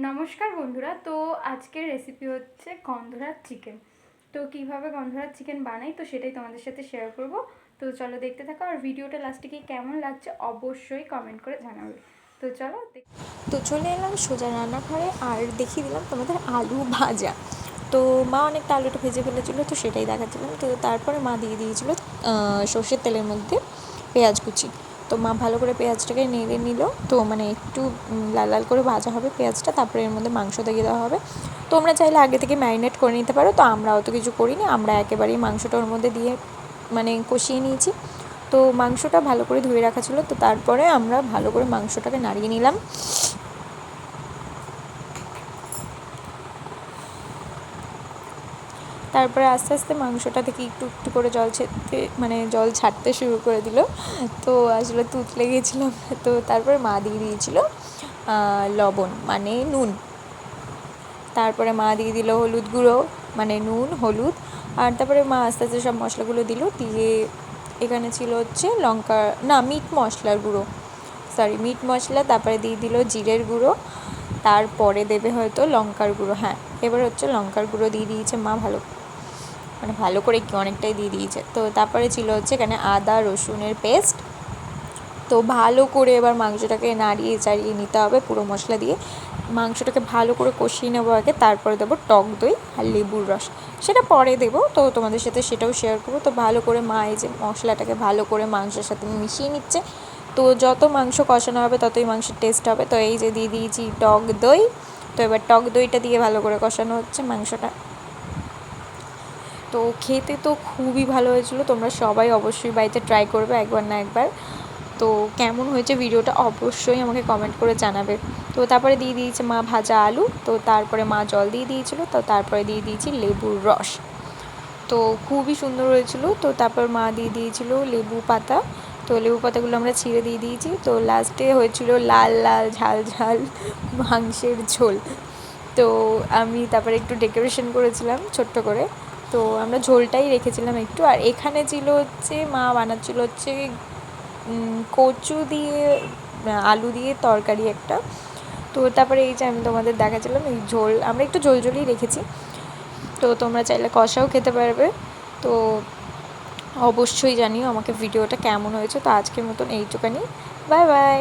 নমস্কার বন্ধুরা। তো আজকের রেসিপি হচ্ছে গন্ধরাজ চিকেন। তো কিভাবে গন্ধরাজ চিকেন বানাই তো সেটাই তোমাদের সাথে শেয়ার করব। তো চলো দেখতে থাকো, আর ভিডিওটা লাস্টে গিয়ে কেমন লাগছে অবশ্যই কমেন্ট করে জানাবে। তো চলো তো চলে এলাম সোজা রান্নাঘরে আর দেখিয়ে দিলাম তোমাদের আলু ভাজা। তো মা অনেকটা আলুটা ভেজে ফেলেছিলো, তো সেটাই দেখাচ্ছিলাম। তো তারপরে মা দিয়ে দিয়েছিলো সর্ষের তেলের মধ্যে পেঁয়াজ কুচি। তো মা ভালো করে পেঁয়াজটাকে নেড়ে নিল, তো মানে একটু লাল লাল করে ভাজা হবে পেঁয়াজটা, তারপরে এর মধ্যে মাংস দিয়ে দেওয়া হবে। তোমরা চাইলে আগে থেকে ম্যারিনেট করে নিতে পারো, তো আমরা অত কিছু করিনি, আমরা একেবারেই মাংসটা ওর মধ্যে দিয়ে মানে কষিয়ে নিয়েছি। তো মাংসটা ভালো করে ধুয়ে রাখা ছিল, তো তারপরে আমরা ভালো করে মাংসটাকে নাড়িয়ে নিলাম। তারপরে আস্তে আস্তে মাংসটা থেকে একটু একটু করে জল ছাড়তে শুরু করে দিল। তো আসলে তুতলে গেছিলাম। তো তারপরে মা দিয়ে দিয়েছিল লবণ মানে নুন। তারপরে মা দিয়ে দিল হলুদ গুঁড়ো মানে নুন হলুদ। আর তারপরে মা আস্তে আস্তে সব মশলাগুলো দিল, দিয়ে এখানে ছিল হচ্ছে মিট মশলার গুঁড়ো, মিট মশলা। তারপরে দিয়ে দিল জিরের গুঁড়ো, তারপরে দেবে হয়তো লঙ্কার গুঁড়ো। হ্যাঁ, এবার হচ্ছে লঙ্কার গুঁড়ো দিয়ে দিয়েছে মা, ভালো করে অনেকটাই দিয়ে দিয়েছে। তো তারপরে ছিল হচ্ছে এখানে আদা রসুনের পেস্ট। তো ভালো করে এবার মাংসটাকে নাড়িয়ে চাড়িয়ে নিতে হবে পুরো মশলা দিয়ে। মাংসটাকে ভালো করে কষিয়ে নেবো আগে, তারপরে দেবো টক দই আর লেবুর রস, সেটা পরে দেবো। তো তোমাদের সাথে সেটাও শেয়ার করবো। তো ভালো করে মা এই যে মশলাটাকে ভালো করে মাংসের সাথে মিশিয়ে নিচ্ছে। তো যত মাংস কষানো হবে ততই মাংসের টেস্ট হবে। তো এই যে দিয়ে দিয়েছি টক দই। তো এবার টক দইটা দিয়ে ভালো করে কষানো হচ্ছে মাংসটা। তো খেতে তো খুবই ভালো হয়েছিলো, তোমরা সবাই অবশ্যই বাড়িতে ট্রাই করবে একবার না একবার। তো কেমন হয়েছে ভিডিওটা অবশ্যই আমাকে কমেন্ট করে জানাবে। তো তারপরে দিয়ে দিয়েছে মা ভাজা আলু, তো তারপরে মা জল দিয়ে দিয়েছিলো, তো তারপরে দিয়ে দিয়েছি লেবুর রস। তো খুবই সুন্দর হয়েছিল। তো তারপর মা দিয়ে দিয়েছিল লেবু পাতা, তো লেবু পাতাগুলো আমরা ছিঁড়ে দিয়ে দিয়েছি। তো লাস্টে হয়েছিল লাল লাল ঝাল ঝাল মাংসের ঝোল। তো আমি তারপরে একটু ডেকোরেশন করেছিলাম ছোট্ট করে। তো আমরা ঝোলটাই রেখেছিলাম একটু। আর এখানে ছিল হচ্ছে মা বানাচ্ছিল হচ্ছে কচু দিয়ে আলু দিয়ে তরকারি একটা। তো তারপরে এই যে আমি তোমাদের দেখাচ্ছিলাম এই ঝোল, আমরা একটু ঝোল ঝোলই রেখেছি। তো তোমরা চাইলে কষাও খেতে পারবে। তো অবশ্যই জানিও আমাকে ভিডিওটা কেমন হয়েছে। তো আজকের মতন এইটুখানি, বাই বাই।